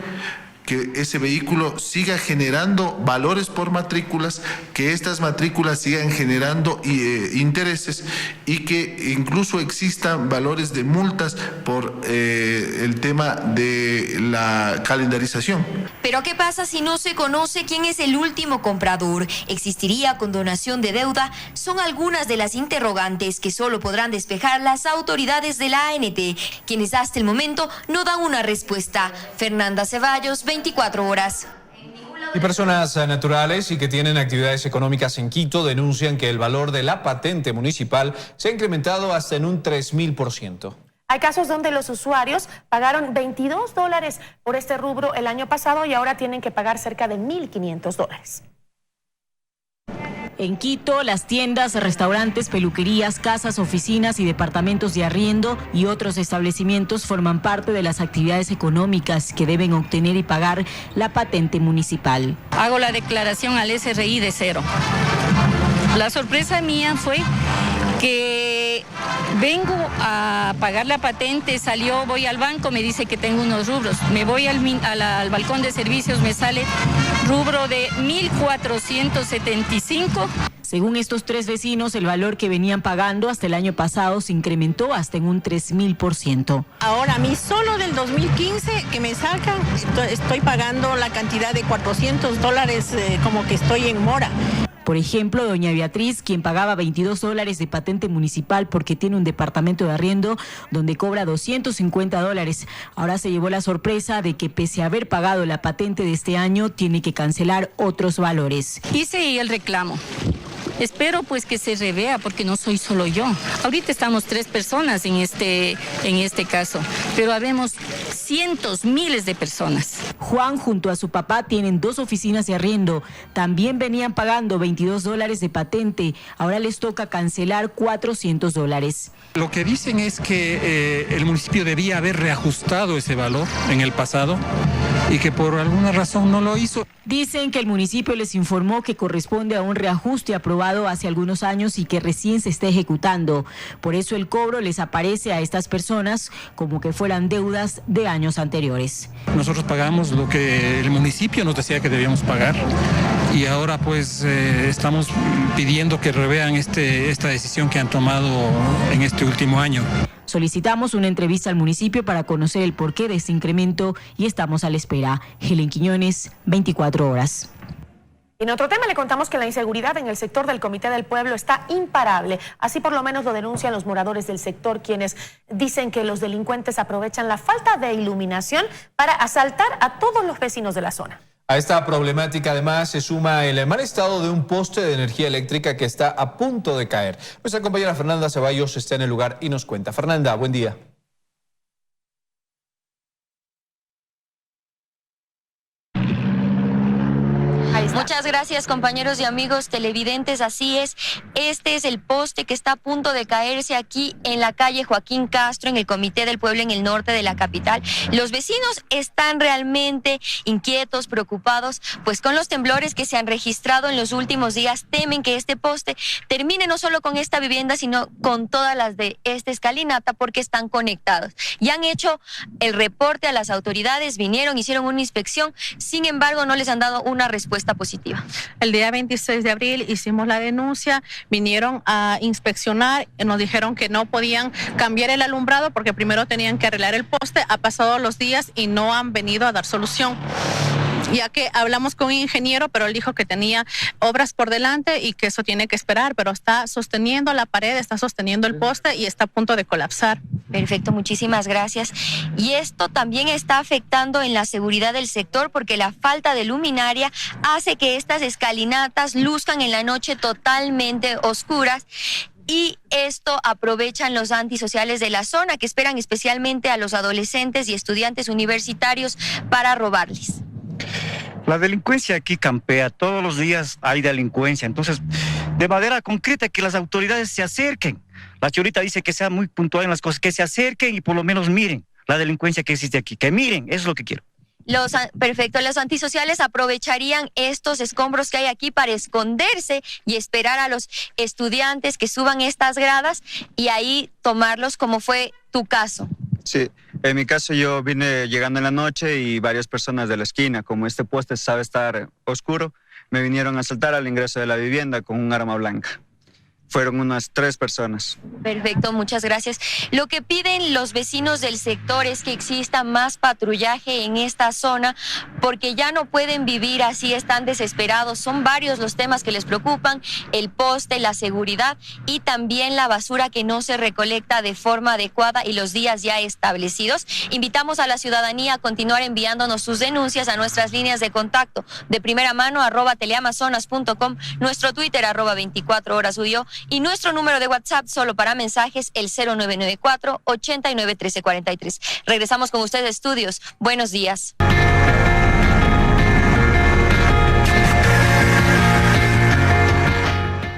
que ese vehículo siga generando valores por matrículas, que estas matrículas sigan generando intereses y que incluso existan valores de multas por el tema de la calendarización. Pero ¿qué pasa si no se conoce quién es el último comprador? ¿Existiría condonación de deuda? Son algunas de las interrogantes que solo podrán despejar las autoridades de la ANT, quienes hasta el momento no dan una respuesta. Fernanda Ceballos, 24 horas. Y personas naturales y que tienen actividades económicas en Quito denuncian que el valor de la patente municipal se ha incrementado hasta en un 3000%. Hay casos donde los usuarios pagaron $22 por este rubro el año pasado y ahora tienen que pagar cerca de $1.500. En Quito, las tiendas, restaurantes, peluquerías, casas, oficinas y departamentos de arriendo y otros establecimientos forman parte de las actividades económicas que deben obtener y pagar la patente municipal. Hago la declaración al SRI de cero. La sorpresa mía fue que vengo a pagar la patente, voy al banco, me dice que tengo unos rubros. Me voy al balcón de servicios, me sale rubro de 1.475. Según estos 3 vecinos, el valor que venían pagando hasta el año pasado se incrementó hasta en un 3000%. Ahora, a mí solo del 2015 que me sacan, estoy pagando la cantidad de $400, como que estoy en mora. Por ejemplo, doña Beatriz, quien pagaba $22 de patente municipal porque tiene un departamento de arriendo donde cobra $250, ahora se llevó la sorpresa de que pese a haber pagado la patente de este año, tiene que cancelar otros valores. Hice el reclamo. Espero pues que se revea porque no soy solo yo. Ahorita estamos 3 personas en este caso, pero habemos cientos, miles de personas. Juan junto a su papá tienen 2 oficinas de arriendo. También venían pagando $22 de patente. Ahora les toca cancelar $400. Lo que dicen es que el municipio debía haber reajustado ese valor en el pasado y que por alguna razón no lo hizo. Dicen que el municipio les informó que corresponde a un reajuste aprobado hace algunos años y que recién se está ejecutando. Por eso el cobro les aparece a estas personas como que fueran deudas de años anteriores. Nosotros pagamos lo que el municipio nos decía que debíamos pagar y ahora pues estamos pidiendo que revean esta decisión que han tomado en este último año. Solicitamos una entrevista al municipio para conocer el porqué de este incremento y estamos a la espera. Helen Quiñones, 24 horas. En otro tema le contamos que la inseguridad en el sector del Comité del Pueblo está imparable. Así por lo menos lo denuncian los moradores del sector, quienes dicen que los delincuentes aprovechan la falta de iluminación para asaltar a todos los vecinos de la zona. A esta problemática además se suma el mal estado de un poste de energía eléctrica que está a punto de caer. Nuestra compañera Fernanda Ceballos está en el lugar y nos cuenta. Fernanda, buen día. Muchas gracias, compañeros y amigos televidentes. Así es, este es el poste que está a punto de caerse aquí en la calle Joaquín Castro, en el Comité del Pueblo, en el norte de la capital. Los vecinos están realmente inquietos, preocupados, pues con los temblores que se han registrado en los últimos días, temen que este poste termine no solo con esta vivienda, sino con todas las de esta escalinata, porque están conectados. Ya han hecho el reporte a las autoridades, vinieron, hicieron una inspección, sin embargo no les han dado una respuesta positiva. El día 26 de abril hicimos la denuncia, vinieron a inspeccionar, nos dijeron que no podían cambiar el alumbrado porque primero tenían que arreglar el poste. Ha pasado los días y no han venido a dar solución. Ya que hablamos con un ingeniero, pero él dijo que tenía obras por delante y que eso tiene que esperar, pero está sosteniendo la pared, está sosteniendo el poste y está a punto de colapsar. Perfecto, muchísimas gracias. Y esto también está afectando en la seguridad del sector porque la falta de luminaria hace que estas escalinatas luzcan en la noche totalmente oscuras. Y esto aprovechan los antisociales de la zona, que esperan especialmente a los adolescentes y estudiantes universitarios para robarles. La delincuencia aquí campea, todos los días hay delincuencia, entonces de manera concreta que las autoridades se acerquen. La señorita dice que sea muy puntual en las cosas, que se acerquen y por lo menos miren la delincuencia que existe aquí, que miren, eso es lo que quiero. Perfecto, los antisociales aprovecharían estos escombros que hay aquí para esconderse y esperar a los estudiantes que suban estas gradas y ahí tomarlos, como fue tu caso. Sí, en mi caso yo vine llegando en la noche y varias personas de la esquina, como este poste sabe estar oscuro, me vinieron a asaltar al ingreso de la vivienda con un arma blanca. Fueron unas 3 personas. Perfecto, muchas gracias. Lo que piden los vecinos del sector es que exista más patrullaje en esta zona porque ya no pueden vivir así, están desesperados. Son varios los temas que les preocupan, el poste, la seguridad y también la basura que no se recolecta de forma adecuada y los días ya establecidos. Invitamos a la ciudadanía a continuar enviándonos sus denuncias a nuestras líneas de contacto de primera mano @teleamazonas.com, nuestro Twitter @24horasuyo y nuestro número de WhatsApp solo para mensajes, el 0994-891343. Regresamos con ustedes, estudios. Buenos días.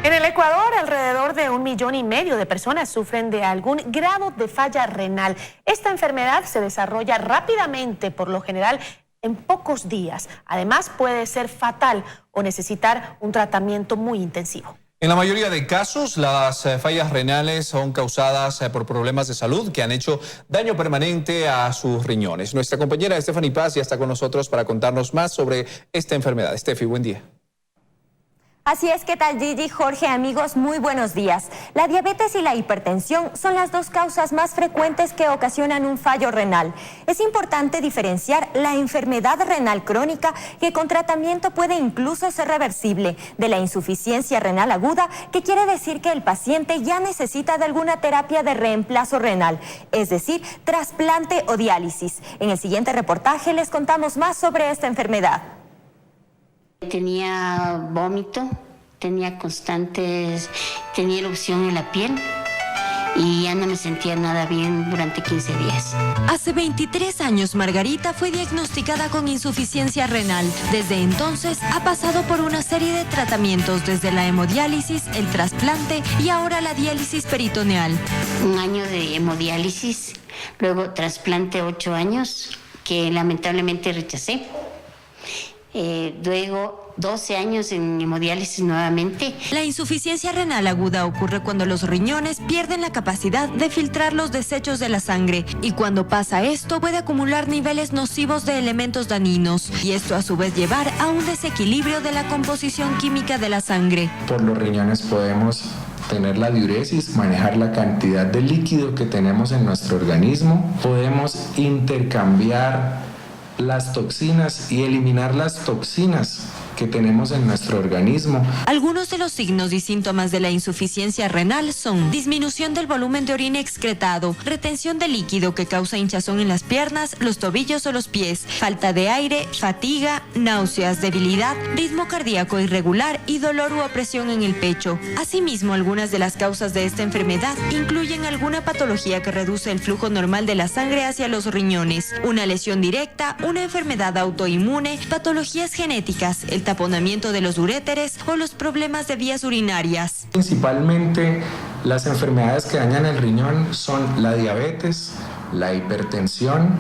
En el Ecuador, alrededor de 1,5 millones de personas sufren de algún grado de falla renal. Esta enfermedad se desarrolla rápidamente, por lo general en pocos días. Además, puede ser fatal o necesitar un tratamiento muy intensivo. En la mayoría de casos, las fallas renales son causadas por problemas de salud que han hecho daño permanente a sus riñones. Nuestra compañera Stephanie Paz ya está con nosotros para contarnos más sobre esta enfermedad. Steffi, buen día. Así es, ¿qué tal Gigi, Jorge, amigos? Muy buenos días. La diabetes y la hipertensión son las dos causas más frecuentes que ocasionan un fallo renal. Es importante diferenciar la enfermedad renal crónica, que con tratamiento puede incluso ser reversible, de la insuficiencia renal aguda, que quiere decir que el paciente ya necesita de alguna terapia de reemplazo renal, es decir, trasplante o diálisis. En el siguiente reportaje les contamos más sobre esta enfermedad. Tenía vómito, tenía erupción en la piel y ya no me sentía nada bien durante 15 días. Hace 23 años Margarita fue diagnosticada con insuficiencia renal. Desde entonces ha pasado por una serie de tratamientos, desde la hemodiálisis, el trasplante y ahora la diálisis peritoneal. Un año de hemodiálisis, luego trasplante 8 años, que lamentablemente rechacé. Luego 12 años en hemodiálisis nuevamente. La insuficiencia renal aguda ocurre cuando los riñones pierden la capacidad de filtrar los desechos de la sangre, y cuando pasa esto puede acumular niveles nocivos de elementos dañinos, y esto a su vez llevar a un desequilibrio de la composición química de la sangre. Por los riñones podemos tener la diuresis, manejar la cantidad de líquido que tenemos en nuestro organismo, podemos intercambiar las toxinas y eliminar las toxinas que tenemos en nuestro organismo. Algunos de los signos y síntomas de la insuficiencia renal son disminución del volumen de orina excretado, retención de líquido que causa hinchazón en las piernas, los tobillos o los pies, falta de aire, fatiga, náuseas, debilidad, ritmo cardíaco irregular y dolor u opresión en el pecho. Asimismo, algunas de las causas de esta enfermedad incluyen alguna patología que reduce el flujo normal de la sangre hacia los riñones, una lesión directa, una enfermedad autoinmune, patologías genéticas, el taponamiento de los uréteres o los problemas de vías urinarias. Principalmente las enfermedades que dañan el riñón son la diabetes, la hipertensión,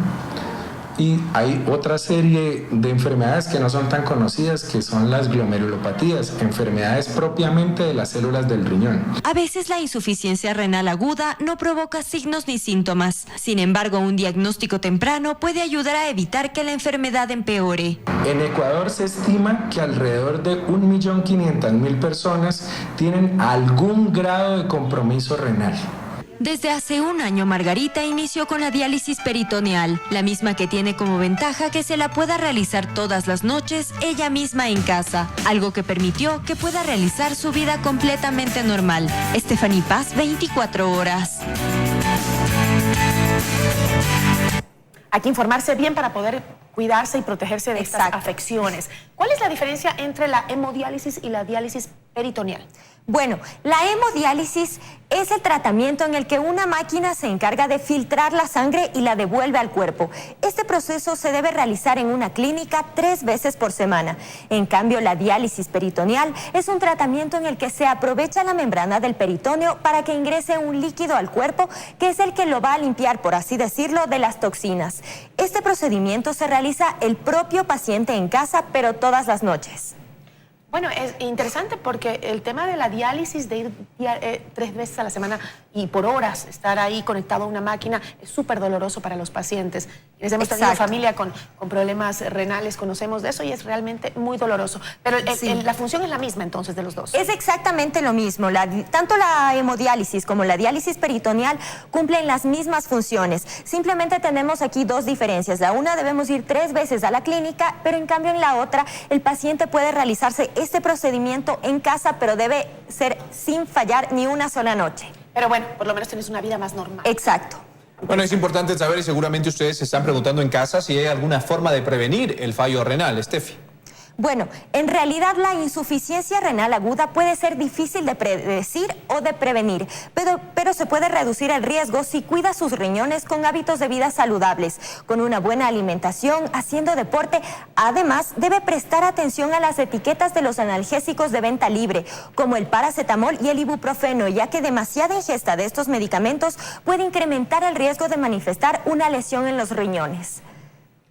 y hay otra serie de enfermedades que no son tan conocidas, que son las glomerulopatías, enfermedades propiamente de las células del riñón. A veces la insuficiencia renal aguda no provoca signos ni síntomas. Sin embargo, un diagnóstico temprano puede ayudar a evitar que la enfermedad empeore. En Ecuador se estima que alrededor de 1.500.000 personas tienen algún grado de compromiso renal. Desde hace un año, Margarita inició con la diálisis peritoneal, la misma que tiene como ventaja que se la pueda realizar todas las noches ella misma en casa, algo que permitió que pueda realizar su vida completamente normal. Stephanie Paz, 24 horas. Hay que informarse bien para poder cuidarse y protegerse de estas afecciones. ¿Cuál es la diferencia entre la hemodiálisis y la diálisis peritoneal? Bueno, la hemodiálisis es el tratamiento en el que una máquina se encarga de filtrar la sangre y la devuelve al cuerpo. Este proceso se debe realizar en una clínica 3 veces por semana. En cambio, la diálisis peritoneal es un tratamiento en el que se aprovecha la membrana del peritoneo para que ingrese un líquido al cuerpo, que es el que lo va a limpiar, por así decirlo, de las toxinas. Este procedimiento se realiza el propio paciente en casa, pero todas las noches. Bueno, es interesante porque el tema de la diálisis, de ir 3 veces a la semana y por horas estar ahí conectado a una máquina, es súper doloroso para los pacientes. Quienes hemos tenido familia con problemas renales, conocemos de eso y es realmente muy doloroso. Pero la función es la misma entonces de los dos. Es exactamente lo mismo. Tanto la hemodiálisis como la diálisis peritoneal cumplen las mismas funciones. Simplemente tenemos aquí 2 diferencias. La una, debemos ir 3 veces a la clínica, pero en cambio en la otra el paciente puede realizarse este procedimiento en casa, pero debe ser sin fallar ni una sola noche. Pero bueno, por lo menos tienes una vida más normal. Exacto. Bueno, es importante saber, y seguramente ustedes se están preguntando en casa, si hay alguna forma de prevenir el fallo renal. Steffi. Bueno, en realidad la insuficiencia renal aguda puede ser difícil de predecir o de prevenir, pero se puede reducir el riesgo si cuida sus riñones con hábitos de vida saludables, con una buena alimentación, haciendo deporte. Además, debe prestar atención a las etiquetas de los analgésicos de venta libre, como el paracetamol y el ibuprofeno, ya que demasiada ingesta de estos medicamentos puede incrementar el riesgo de manifestar una lesión en los riñones.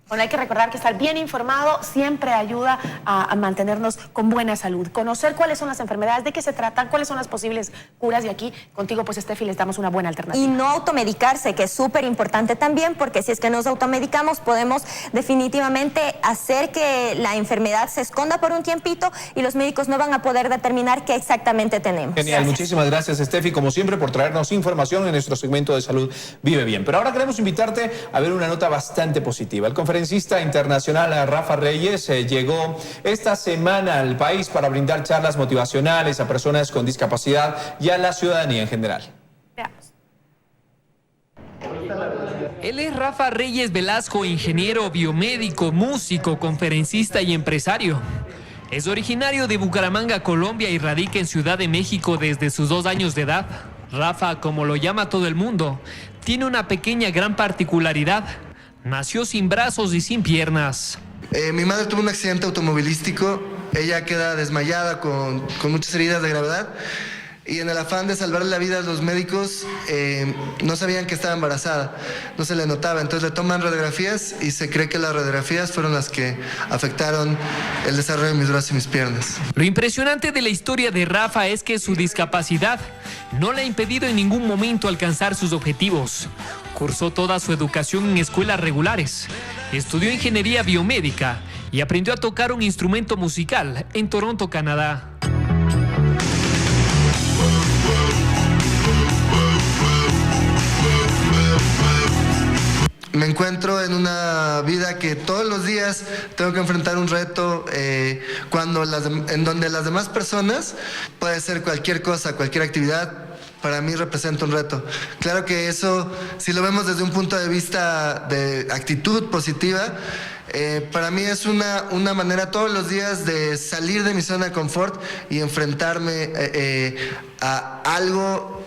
Bueno, hay que recordar que estar bien informado siempre ayuda a mantenernos con buena salud. Conocer cuáles son las enfermedades, de qué se tratan, cuáles son las posibles curas. Y aquí contigo, pues, Steffi, les damos una buena alternativa. Y no automedicarse, que es súper importante también, porque si es que nos automedicamos, podemos definitivamente hacer que la enfermedad se esconda por un tiempito y los médicos no van a poder determinar qué exactamente tenemos. Genial, Gracias. muchísimas gracias, Steffi, como siempre, por traernos información en nuestro segmento de Salud Vive Bien. Pero ahora queremos invitarte a ver una nota bastante positiva. El conferencista internacional Rafa Reyes llegó esta semana al país para brindar charlas motivacionales a personas con discapacidad y a la ciudadanía en general. Veamos. Él es Rafa Reyes Velasco, ingeniero biomédico, músico, conferencista y empresario. Es originario de Bucaramanga, Colombia, y radica en Ciudad de México desde sus 2 años de edad. Rafa, como lo llama todo el mundo, tiene una pequeña gran particularidad. Nació sin brazos y sin piernas. Mi madre tuvo un accidente automovilístico. Ella queda desmayada con muchas heridas de gravedad. Y en el afán de salvarle la vida a los médicos, no sabían que estaba embarazada. No se le notaba. Entonces le toman radiografías y se cree que las radiografías fueron las que afectaron el desarrollo de mis brazos y mis piernas. Lo impresionante de la historia de Rafa es que su discapacidad no le ha impedido en ningún momento alcanzar sus objetivos. Cursó toda su educación en escuelas regulares, estudió ingeniería biomédica y aprendió a tocar un instrumento musical en Toronto, Canadá. Me encuentro en una vida que todos los días tengo que enfrentar un reto en donde las demás personas, puede ser cualquier cosa, cualquier actividad, para mí representa un reto. Claro que eso, si lo vemos desde un punto de vista de actitud positiva, para mí es una manera todos los días de salir de mi zona de confort y enfrentarme a algo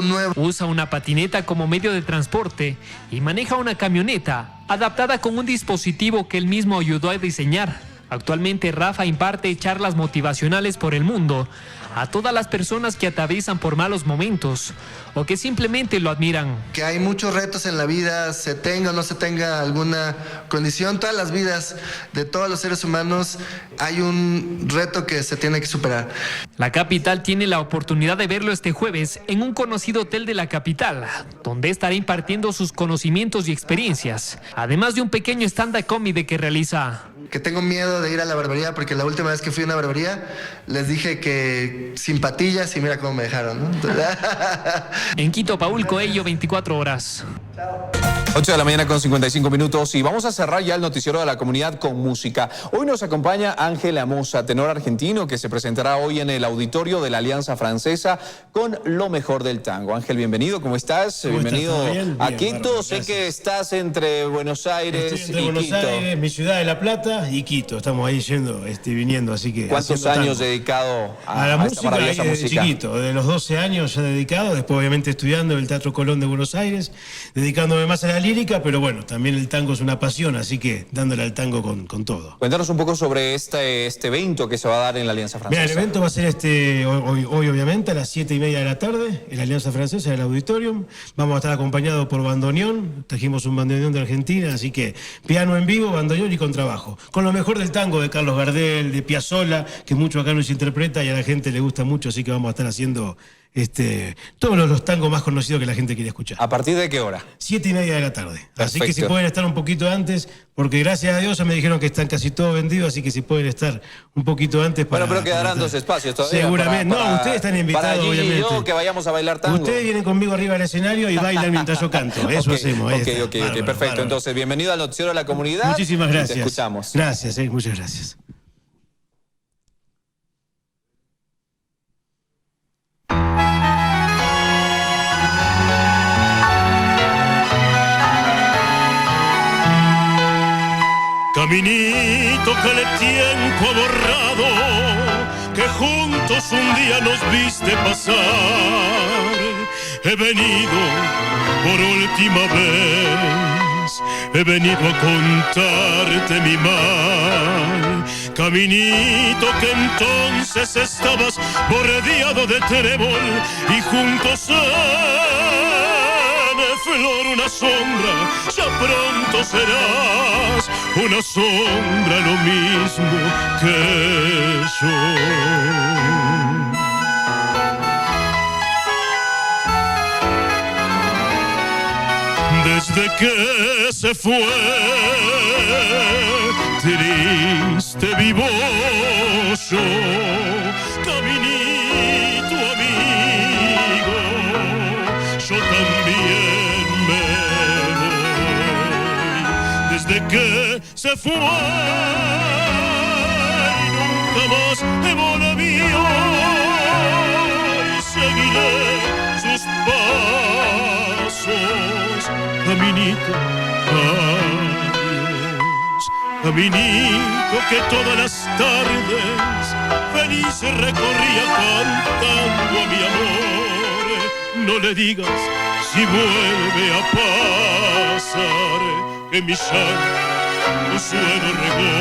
nuevo. Usa una patineta como medio de transporte y maneja una camioneta adaptada con un dispositivo que él mismo ayudó a diseñar. Actualmente Rafa imparte charlas motivacionales por el mundo a todas las personas que atraviesan por malos momentos o que simplemente lo admiran. Que hay muchos retos en la vida, se tenga o no se tenga alguna condición, todas las vidas de todos los seres humanos hay un reto que se tiene que superar. La capital tiene la oportunidad de verlo este jueves en un conocido hotel de la capital, donde estará impartiendo sus conocimientos y experiencias, además de un pequeño stand-up comedy que realiza. Que tengo miedo de ir a la barbería porque la última vez que fui a una barbería les dije que sin patillas y mira cómo me dejaron, ¿no? En Quito, Paul Coello, 24 horas. 8 de la mañana con 55 minutos y vamos a cerrar ya el noticiero de la comunidad con música. Hoy nos acompaña Ángel Amosa, tenor argentino que se presentará hoy en el auditorio de la Alianza Francesa con lo mejor del tango. Ángel, bienvenido, ¿cómo estás? Bienvenido a Quito. Bárbaro, sé que estás entre Buenos Aires y Buenos Quito. Aires, mi ciudad de La Plata y Quito. Estamos ahí viniendo, así que... ¿Cuántos años dedicado a la música? Desde chiquito, de los 12 años ya dedicado, después obviamente estudiando en el Teatro Colón de Buenos Aires, dedicándome más a la lírica, pero bueno, también el tango es una pasión, así que dándole al tango con todo. Cuéntanos un poco sobre este evento que se va a dar en la Alianza Francesa. Mira, el evento va a ser hoy obviamente a las 7:30 de la tarde en la Alianza Francesa, en el Auditorium. Vamos a estar acompañados por bandoneón, trajimos un bandoneón de Argentina, así que piano en vivo, bandoneón y contrabajo. Con lo mejor del tango de Carlos Gardel, de Piazzolla, que mucho acá nos interpreta y a la gente le gusta mucho, así que vamos a estar haciendo todos los tangos más conocidos que la gente quiere escuchar. ¿A partir de qué hora? 7:30 de la tarde. Perfecto. Así que si pueden estar un poquito antes, porque gracias a Dios ya me dijeron que están casi todos vendidos, así que si pueden estar un poquito antes para... Bueno, pero quedarán 2 espacios todavía. Seguramente. Ustedes están invitados, para obviamente. Yo, que vayamos a bailar tango. Ustedes vienen conmigo arriba del escenario y bailan mientras yo canto. Eso hacemos. Ok, perfecto. Bárbaro. Entonces, bienvenido al noticiero de la comunidad. Muchísimas gracias. Te escuchamos. Gracias, muchas gracias. Caminito que el tiempo ha borrado, que juntos un día nos viste pasar. He venido por última vez, he venido a contarte mi mal. Caminito que entonces estabas bordeado de trébol y juntos en flor una sombra, ya pronto serás una sombra lo mismo que yo. Desde que se fue, triste vivo yo, caminito amigo, yo también me voy. Desde que se fue, nunca más he volvido y seguiré sus pasos. Caminito, adiós, caminito que todas las tardes feliz recorría cantando a mi amor. No le digas si vuelve a pasar que mi llanto suelo regó.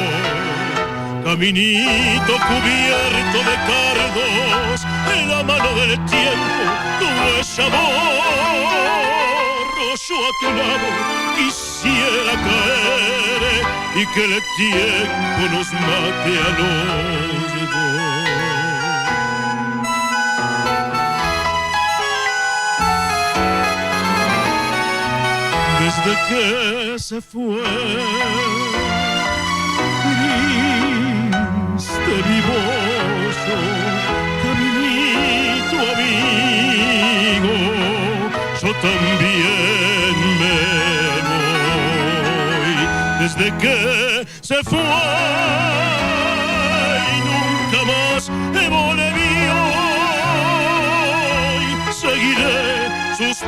Caminito cubierto de cardos, en la mano del tiempo tu huella yo a tu lado quisiera caer y que el tiempo nos mate a los dos. Desde que se fue, triste vivo yo, caminito amigo, yo también me voy. Desde que se fue y nunca más he volvido y seguiré sus